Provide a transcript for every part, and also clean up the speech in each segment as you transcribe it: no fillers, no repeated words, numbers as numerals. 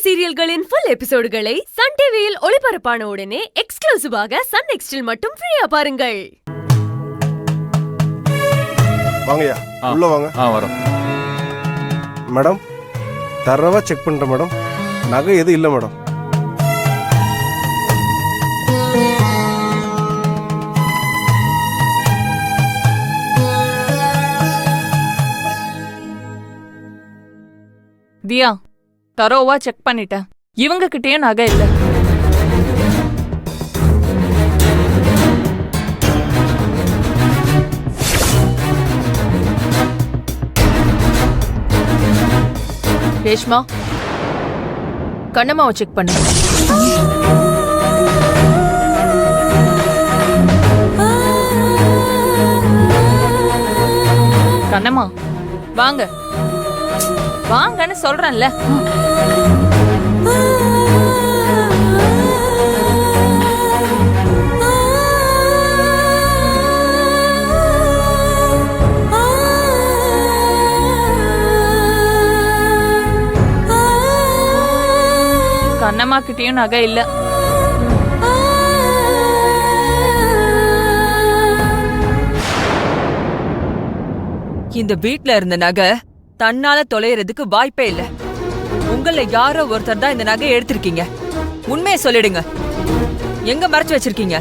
சீரியல்களின் full எபிசோடுகளை Sun டிவியில் ஒளிபரப்பான உடனே எக்ஸ்க்ளூசிவாக சன் நெக்ஸ்டில் மட்டும் ஃப்ரீயா பாருங்கள். வாங்கய்யா, உள்ள வாங்க. வரோம் மேடம். தரவா செக் பண்றேன் மேடம். நகை எதுவும் இல்லை மேடம். தியா, தரோவா செக் பண்ணிட்டேன். இவங்க கிட்டயும் நகை இல்ல. ரேஷ்மா, கண்ணம்மாவை செக் பண்ணு. கண்ணம்மா வாங்க வாங்கன்னு சொல்றேன்ல. கண்ணம்மா கிட்டயும் நகை இல்ல. இந்த வீட்ல இருந்த நகை தன்னால தொலைறதுக்கு வாய்ப்பே இல்ல. உங்கள யாரோ ஒருத்தர் தான் இந்த நகையை எடுத்திருக்கீங்க. உண்மையை சொல்லிடுங்க. எங்க மறைச்சு வச்சிருக்கீங்க?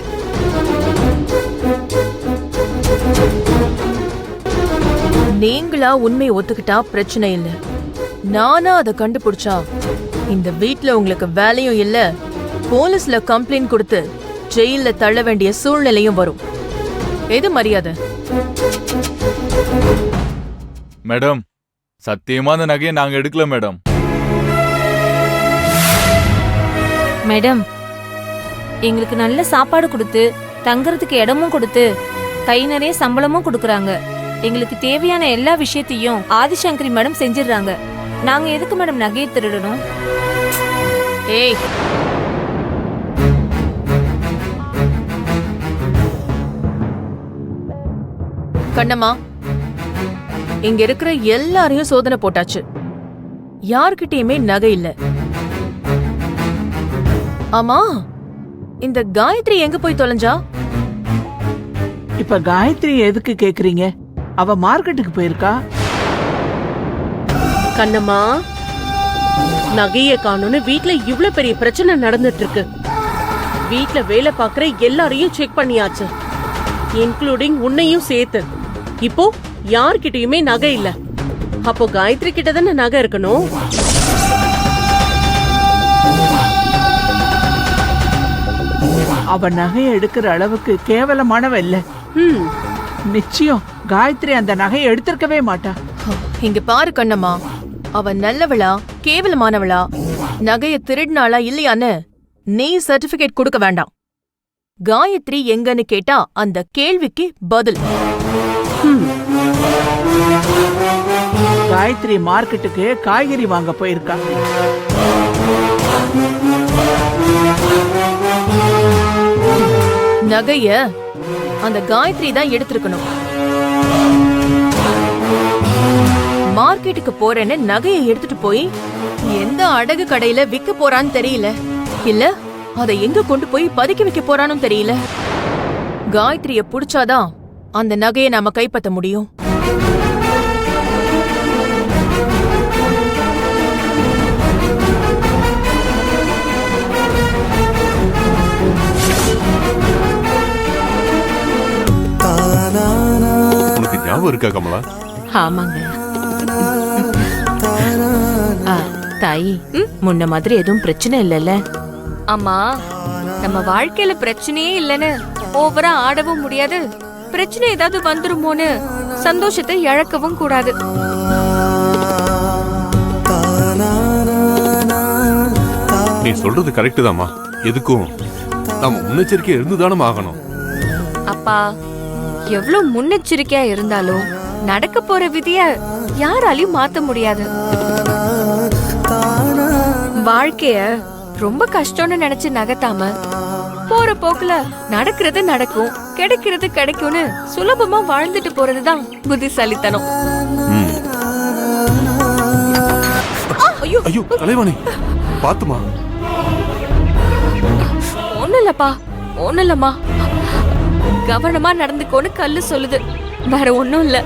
நீங்களா உண்மையை ஒத்துக்கிட்டா பிரச்சனை இல்ல. நானா அதை கண்டுபிடிச்சா இந்த வீட்ல உங்களுக்கு வேலையும் இல்ல, போலீஸ்ல கம்ப்ளைண்ட் கொடுத்து ஜெயில தள்ள வேண்டிய சூழ்நிலையும் வரும். எது மரியாதை? மேடம், சத்தியமா அந்த நகையை நாங்க எடுக்கல மேடம். மேடம், எங்களுக்கு நல்ல சாப்பாடு கொடுத்து தங்கறதுக்கு இடமும் கொடுத்து கை நிறைய சம்பளமும் கொடுக்கறாங்க. எங்களுக்கு தேவையான எல்லா விஷயத்தையும் ஆதிசங்கரி மேடம் செஞ்சிடறாங்க. நாங்க எதுக்கு மேடம் நகையை திருடணும்? ஏய், கண்ணம்மா, இங்க இருக்கிற எல்லாரையும் சோதனை போட்டாச்சு. யார்கிட்டயுமே நகை இல்ல. ஆமா, இந்த காயத்ரி எங்க போய் தொலைஞ்சா? இப்ப காயத்ரி எதுக்கு கேக்குறீங்க? அவ மார்க்கெட்டுக்கு போயிருக்கா. கண்ணம்மா, நகைய காணும்னு வீட்ல இவ்ளோ பெரிய பிரச்சனை நடந்துட்டு இருக்கு. வீட்ல வேலை பாக்குற எல்லாரையும் செக் பண்ணியாச்சு, இன்க்ளூடிங் உன்னையும் சேர்த்து. இப்போ யார்கிட்டயுமே நகை இல்ல. அப்போ காயத்ரி கிட்ட தானே நகை இருக்கணும். அவ நகையை எடுக்கிற அளவுக்கு கேவலமானவ இல்ல. நிச்சயம் காயத்ரி அந்த நகையை எடுத்திருக்கவே மாட்டா. இங்க பாரு கண்ணம்மா, அவ நல்லவளா கேவலமானவளா, நகைய திருடினாளா இல்லையான்னு நீ சர்டிபிகேட் கொடுக்க வேண்டாம். காயத்ரி எங்கன்னு கேட்டா அந்த கேள்விக்கு பதில். காயத்ரி மார்க்கெட்டுக்கு காய்கறி வாங்க போயிருக்கா. நகைய அந்த காயத்ரி தான் எடுத்திருக்கணும். மார்க்கெட்டுக்கு போறேன்னு நகையை எடுத்துட்டு போய் எந்த அடகு கடையில விக்க போறான்னு தெரியல. இல்ல அதை எங்க கொண்டு போய் பதுக்கி வைக்க போறான்னு தெரியல. காயத்ரிய புடிச்சாதான் அந்த நகையை நாம கைப்பற்ற முடியும். உனக்கு ஞாபகம் இருக்கா கமலா? ஆமாங்க தாயி, முன்ன மாதிரி எதுவும் பிரச்சனை இல்லைல்ல? அம்மா, நம்ம வாழ்க்கையில பிரச்சனையே இல்லைன்னு ஓவரா ஆடவும் முடியாது. பிரச்சனை ஏதாவது வந்துருமோன்னு சந்தோஷத்தை இழக்கவும் கூடாது. நீ சொல்றது கரெக்ட் தாமா. எதுக்கும் நம்ம முன்னெச்சரிக்கையா இருந்துதானே ஆகணும். அப்பா, எவ்வளவு முன்னெச்சரிக்கையா இருந்தாலும் நடக்க போற விதிய யாராலையும் மாத்த முடியாது. வாழ்க்கைய ரொம்ப கஷ்டம்னு நினைச்சு நகத்தாம போற போக்குல நடக்கிறது நடக்கும், கிடைக்கிறது கிடைக்கும்னு சுலபமா வாழ்ந்துட்டு போறதுதான் புத்திசாலித்தனம். ஐயோ தலைவாணி, பாத்துமா. ஒண்ணும் இல்லப்பா, ஒண்ணும் இல்லம்மா. கவனமா நடந்துக்கோன்னு கல்லு சொல்லுது, வேற ஒண்ணும் இல்ல.